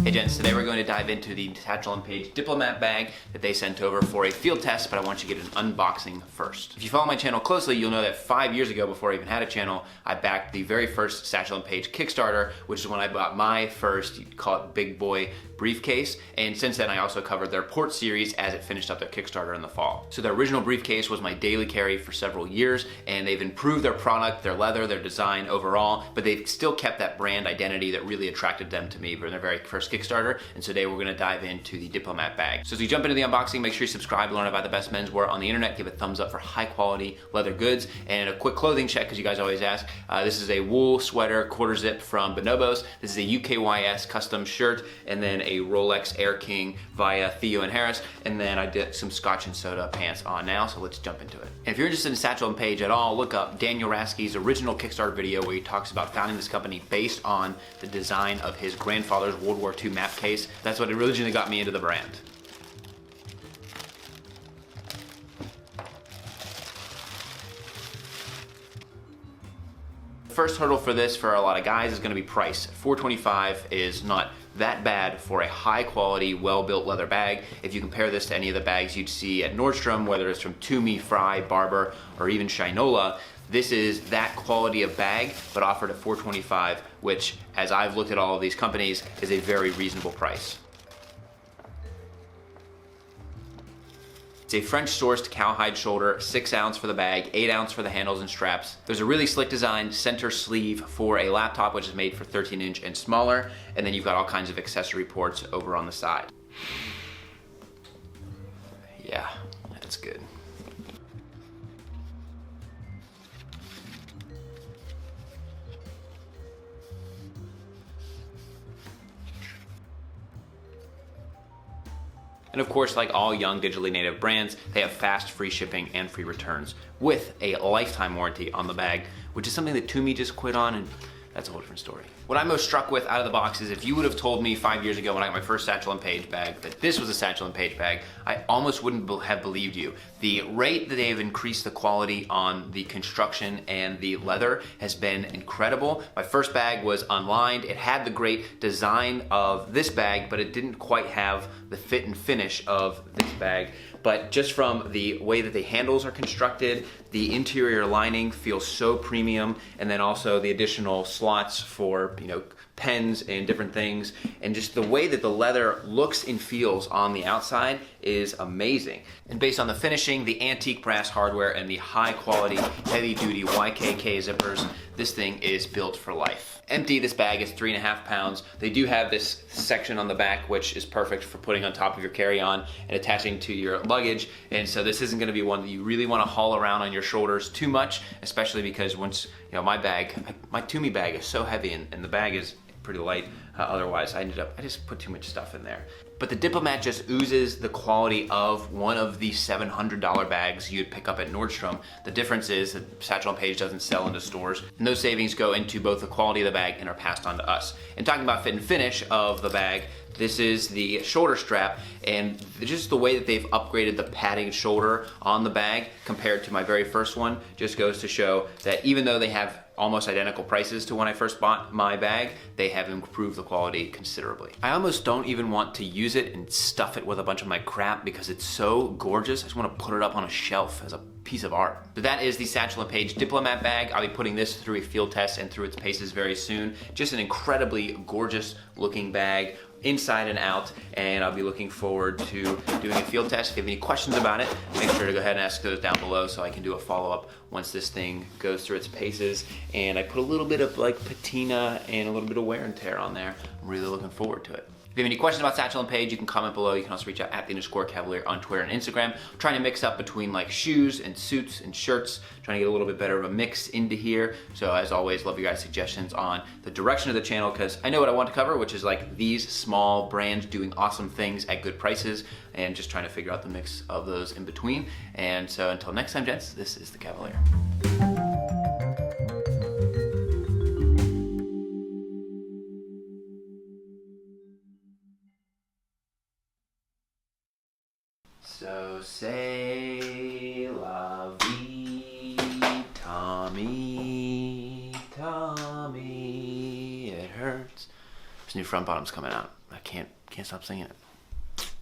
Hey gents, today we're going to dive into the Satchel & Page Diplomat bag that they sent over for a field test, but I want you to get an unboxing first. If you follow my channel closely, you'll know that 5 years ago, before I even had a channel, I backed the very first Satchel & Page Kickstarter, which is when I bought my first, you'd call it big boy, briefcase. And since then, I also covered their port series as it finished up their Kickstarter in the fall. So their original briefcase was my daily carry for several years, and they've improved their product, their leather, their design overall, but they've still kept that brand identity that really attracted them to me for their very first Kickstarter. And so today we're gonna dive into the Diplomat bag. So as we jump into the unboxing, make sure you subscribe to learn about the best menswear on the internet. Give a thumbs up for high quality leather goods. And a quick clothing check, because you guys always ask. This is a wool sweater quarter zip from Bonobos. This is a UKYS custom shirt, and then a Rolex Air King via Theo and Harris. And then I did some Scotch and Soda pants on now, so let's jump into it. And if you're interested in Satchel & Page at all, look up Daniel Rasky's original Kickstarter video where he talks about founding this company based on the design of his grandfather's World War II map case. That's what originally got me into the brand. First hurdle for this for a lot of guys is going to be price. $425 is not that bad for a high quality, well-built leather bag. If you compare this to any of the bags you'd see at Nordstrom, whether it's from Toomey, Fry, Barber, or even Shinola, this is that quality of bag, but offered at $425, which, as I've looked at all of these companies, is a very reasonable price. It's a French-sourced cowhide shoulder, 6 ounce for the bag, 8 ounce for the handles and straps. There's a really slick design center sleeve for a laptop, which is made for 13-inch and smaller, and then you've got all kinds of accessory ports over on the side. Yeah, that's good. And of course, like all young digitally native brands, they have fast free shipping and free returns with a lifetime warranty on the bag, which is something that Toomey just quit on, and that's a whole different story. What I'm most struck with out of the box is if you would have told me 5 years ago when I got my first Satchel & Page bag that this was a Satchel & Page bag, I almost wouldn't have believed you. The rate that they have increased the quality on the construction and the leather has been incredible. My first bag was unlined. It had the great design of this bag, but it didn't quite have the fit and finish of this bag. But just from the way that the handles are constructed, the interior lining feels so premium, and then also the additional slots for, pens and different things, and just the way that the leather looks and feels on the outside is amazing. And based on the finishing, the antique brass hardware, and the high quality, heavy duty YKK zippers, this thing is built for life. Empty, this bag is 3.5 pounds. They do have this section on the back, which is perfect for putting on top of your carry-on and attaching to your luggage. And so this isn't gonna be one that you really wanna haul around on your shoulders too much, especially because once, my Toomey bag is so heavy, and the bag is pretty light. Otherwise, I just put too much stuff in there. But the Diplomat just oozes the quality of one of the $700 bags you'd pick up at Nordstrom. The difference is that Satchel & Page doesn't sell into stores, and those savings go into both the quality of the bag and are passed on to us. And talking about fit and finish of the bag, this is the shoulder strap, and just the way that they've upgraded the padding shoulder on the bag compared to my very first one just goes to show that even though they have almost identical prices to when I first bought my bag, they have improved the quality considerably. I almost don't even want to use it and stuff it with a bunch of my crap because it's so gorgeous. I just want to put it up on a shelf as a piece of art. So that is the Satchel & Page Diplomat bag. I'll be putting this through a field test and through its paces very soon. Just an incredibly gorgeous looking bag, inside and out, and I'll be looking forward to doing a field test. If you have any questions about it, make sure to go ahead and ask those down below so I can do a follow-up once this thing goes through its paces. And I put a little bit of patina and a little bit of wear and tear on there. I'm really looking forward to it. If you have any questions about Satchel & Page, you can comment below. You can also reach out at @_Kavalier on Twitter and Instagram. I'm trying to mix up between shoes and suits and shirts, trying to get a little bit better of a mix into here. So as always, love you guys' suggestions on the direction of the channel, because I know what I want to cover, which is these small brands doing awesome things at good prices, and just trying to figure out the mix of those in between. And so until next time, gents, this is the Kavalier. So say la vie, Tommy, Tommy, it hurts. This new front bottom's coming out. I can't stop singing it.